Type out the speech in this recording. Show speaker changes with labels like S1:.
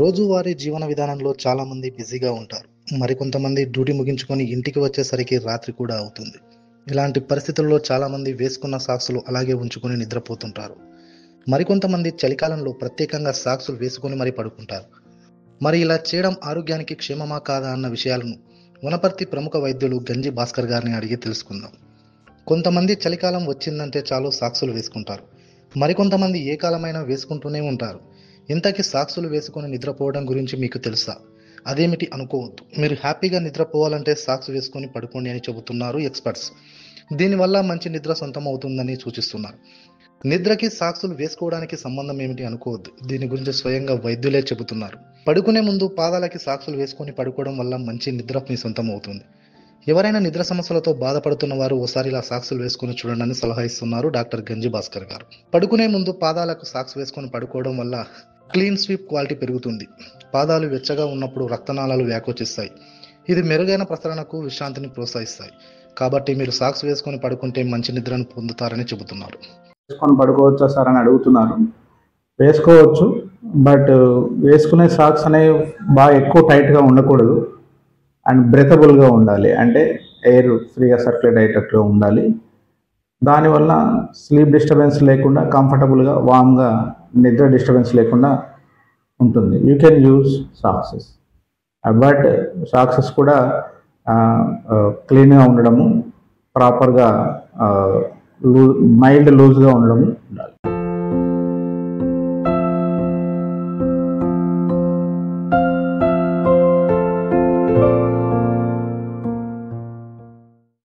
S1: రోజువారీ జీవన విధానంలో చాలామంది బిజీగా ఉంటారు. మరికొంతమంది డ్యూటీ ముగించుకొని ఇంటికి వచ్చేసరికి రాత్రి కూడా అవుతుంది. ఇలాంటి పరిస్థితుల్లో చాలామంది వేసుకున్న సాక్సులు అలాగే ఉంచుకొని నిద్రపోతుంటారు. మరికొంతమంది చలికాలంలో ప్రత్యేకంగా సాక్సులు వేసుకొని మరి పడుకుంటారు. మరి ఇలా చేయడం ఆరోగ్యానికి క్షేమమా కాదా అన్న విషయాలను వనపర్తి ప్రముఖ వైద్యులు గంజి భాస్కర్ గారిని అడిగి తెలుసుకుందాం. కొంతమంది చలికాలం వచ్చిందంటే చాలు సాక్సులు వేసుకుంటారు. మరికొంతమంది ఏ కాలమైనా వేసుకుంటూనే ఉంటారు. ఇంతకీ సాక్సులు వేసుకొని నిద్రపోవడం గురించి మీకు తెలుసా? అదేమిటి అనుకోవద్దు. మీరు హ్యాపీగా నిద్రపోవాలంటే సాక్స్ వేసుకొని పడుకోండి అని చెబుతున్నారు ఎక్స్పర్ట్స్. దీనివల్ల మంచి నిద్ర సొంతం అవుతుందని సూచిస్తున్నారు. నిద్రకి సాక్సులు వేసుకోవడానికి సంబంధం ఏమిటి అనుకోవద్దు. దీని గురించి స్వయంగా వైద్యులే చెబుతున్నారు. పడుకునే ముందు పాదాలకి సాక్సులు వేసుకొని పడుకోవడం వల్ల మంచి నిద్ర మీ సొంతం అవుతుంది. ఎవరైనా నిద్ర సమస్యలతో బాధపడుతున్న వారు ఓసారి ఇలా సాక్సులు వేసుకొని చూడండి అని సలహా ఇస్తున్నారు డాక్టర్ గంజి భాస్కర్ గారు. పడుకునే ముందు పాదాలకు సాక్స్ వేసుకొని పడుకోవడం వల్ల క్లీన్ స్వీప్ క్వాలిటీ పెరుగుతుంది. పాదాలు వెచ్చగా ఉన్నప్పుడు రక్తనాళాలు వ్యాకోచిస్తాయి. ఇది మెరుగైన ప్రసరణకు విశ్రాంతిని ప్రోత్సహిస్తాయి. కాబట్టి మీరు సాక్స్ వేసుకొని పడుకుంటే మంచి నిద్రను పొందుతారని చెబుతున్నారు.
S2: వేసుకొని పడుకోవచ్చా సార్ అని అడుగుతున్నారు. వేసుకోవచ్చు, బట్ వేసుకునే సాక్స్ అనేవి బాగా ఎక్కువ టైట్గా ఉండకూడదు అండ్ బ్రెతబుల్గా ఉండాలి. అంటే ఎయిర్ ఫ్రీగా సర్క్యులేట్ అయ్యేటట్టుగా ఉండాలి. దానివల్ల స్లీప్ డిస్టర్బెన్స్ లేకుండా కంఫర్టబుల్గా వామ్గా నిద్ర డిస్టర్బెన్స్ లేకుండా ఉంటుంది. You can use socks, but socks కూడా క్లీన్గా ఉండడము, ప్రాపర్గా మైల్డ్ లూజ్గా ఉండడము ఉండాలి.